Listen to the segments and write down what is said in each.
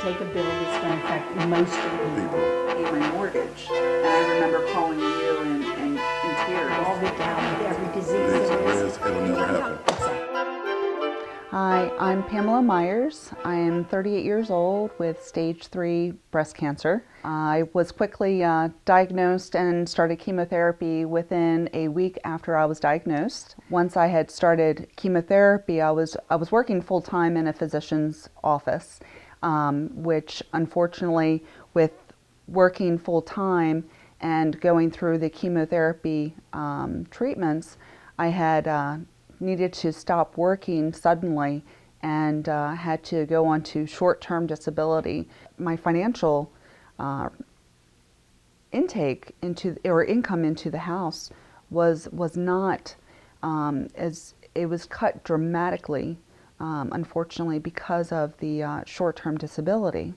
take a bill that's going to affect most of the people. Pay my mortgage. And I remember calling you in tears. All the down with every disease there is. It'll never happen. Hi, I'm Pamela Myers. I am 38 years old with stage 3 breast cancer. I was quickly diagnosed and started chemotherapy within a week after I was diagnosed. Once I had started chemotherapy, I was working full-time in a physician's office, which unfortunately, with working full-time and going through the chemotherapy treatments, I had needed to stop working suddenly and had to go on to short-term disability. My financial intake income into the house was not as it was cut dramatically, unfortunately, because of the short-term disability.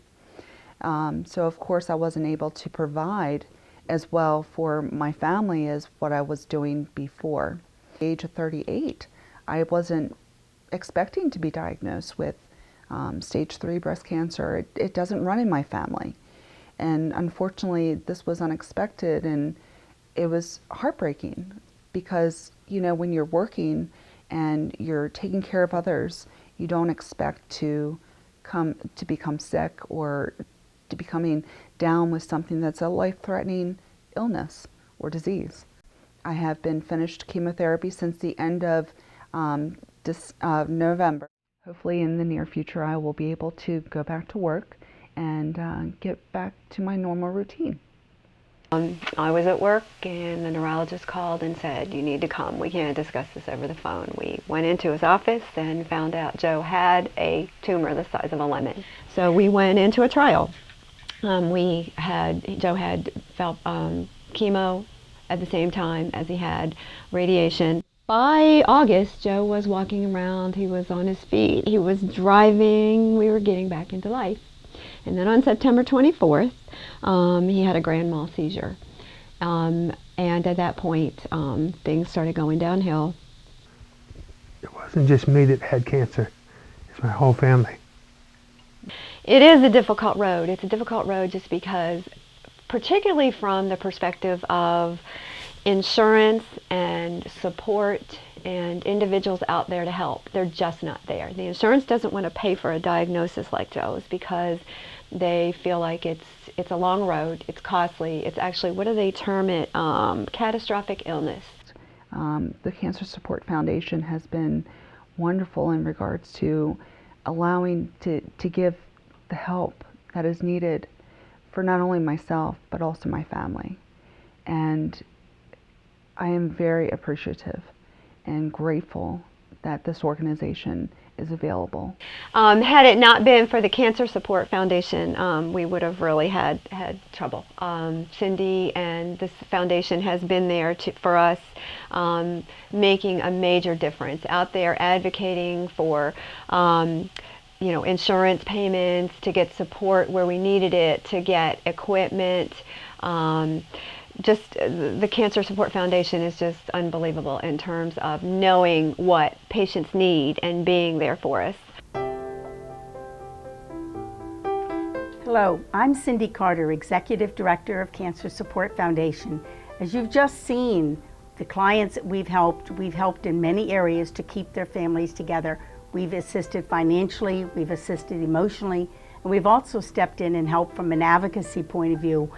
So of course I wasn't able to provide as well for my family as what I was doing before. At the age of 38, I wasn't expecting to be diagnosed with stage 3 breast cancer. It doesn't run in my family. And unfortunately, this was unexpected, and it was heartbreaking because, you know, when you're working and you're taking care of others, you don't expect to become sick or to be coming down with something that's a life-threatening illness or disease. I have been finished chemotherapy since the end of November. Hopefully in the near future I will be able to go back to work and get back to my normal routine. I was at work and the neurologist called and said, "You need to come. We can't discuss this over the phone." We went into his office and found out Joe had a tumor the size of a lemon. So we went into a trial. Joe had felt chemo at the same time as he had radiation. By August, Joe was walking around, he was on his feet, he was driving, we were getting back into life. And then on September 24th, he had a grand mal seizure. And at that point, things started going downhill. It wasn't just me that had cancer, it's my whole family. It is a difficult road. It's a difficult road just because, particularly from the perspective of insurance and support and individuals out there to help, they're just not there. The insurance doesn't want to pay for a diagnosis like Joe's because they feel like it's a long road, it's costly, it's actually, what do they term it, catastrophic illness. The Cancer Support Foundation has been wonderful in regards to allowing to give the help that is needed for not only myself but also my family. And I am very appreciative and grateful that this organization is available. Had it not been for the Cancer Support Foundation, we would have really had trouble. Cindy and this foundation has been there for us, making a major difference out there, advocating for insurance payments, to get support where we needed it, to get equipment. Just the Cancer Support Foundation is just unbelievable in terms of knowing what patients need and being there for us. Hello, I'm Cindy Carter, Executive Director of Cancer Support Foundation. As you've just seen, the clients that we've helped in many areas to keep their families together. We've assisted financially, we've assisted emotionally, and we've also stepped in and helped from an advocacy point of view,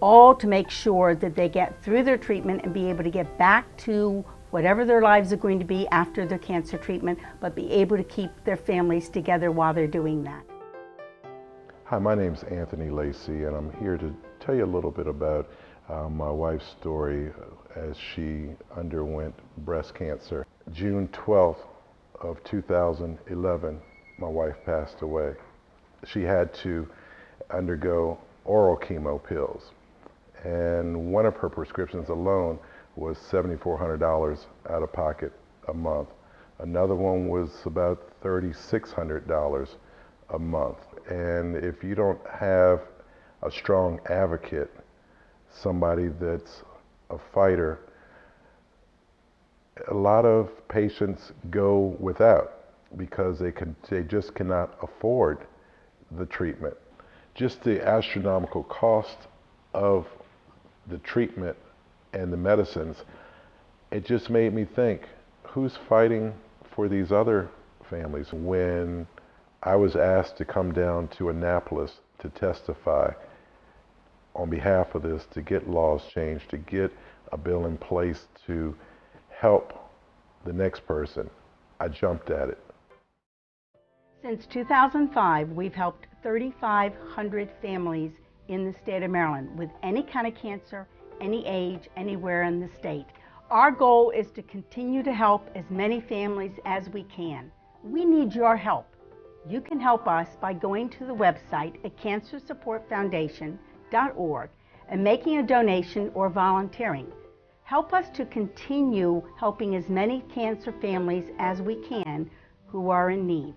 all to make sure that they get through their treatment and be able to get back to whatever their lives are going to be after their cancer treatment, but be able to keep their families together while they're doing that. Hi, my name's Anthony Lacey, and I'm here to tell you a little bit about my wife's story as she underwent breast cancer. June 12th of 2011, my wife passed away. She had to undergo oral chemo pills, and one of her prescriptions alone was $7,400 out of pocket a month. Another one was about $3,600 a month. And if you don't have a strong advocate, somebody that's a fighter, a lot of patients go without because they just cannot afford the treatment. just the astronomical cost of the treatment and the medicines, it just made me think, who's fighting for these other families? When I was asked to come down to Annapolis to testify on behalf of this, to get laws changed, to get a bill in place to help the next person, I jumped at it. Since 2005, we've helped 3,500 families in the state of Maryland with any kind of cancer, any age, anywhere in the state. Our goal is to continue to help as many families as we can. We need your help. You can help us by going to the website at cancersupportfoundation.org and making a donation or volunteering. Help us to continue helping as many cancer families as we can who are in need.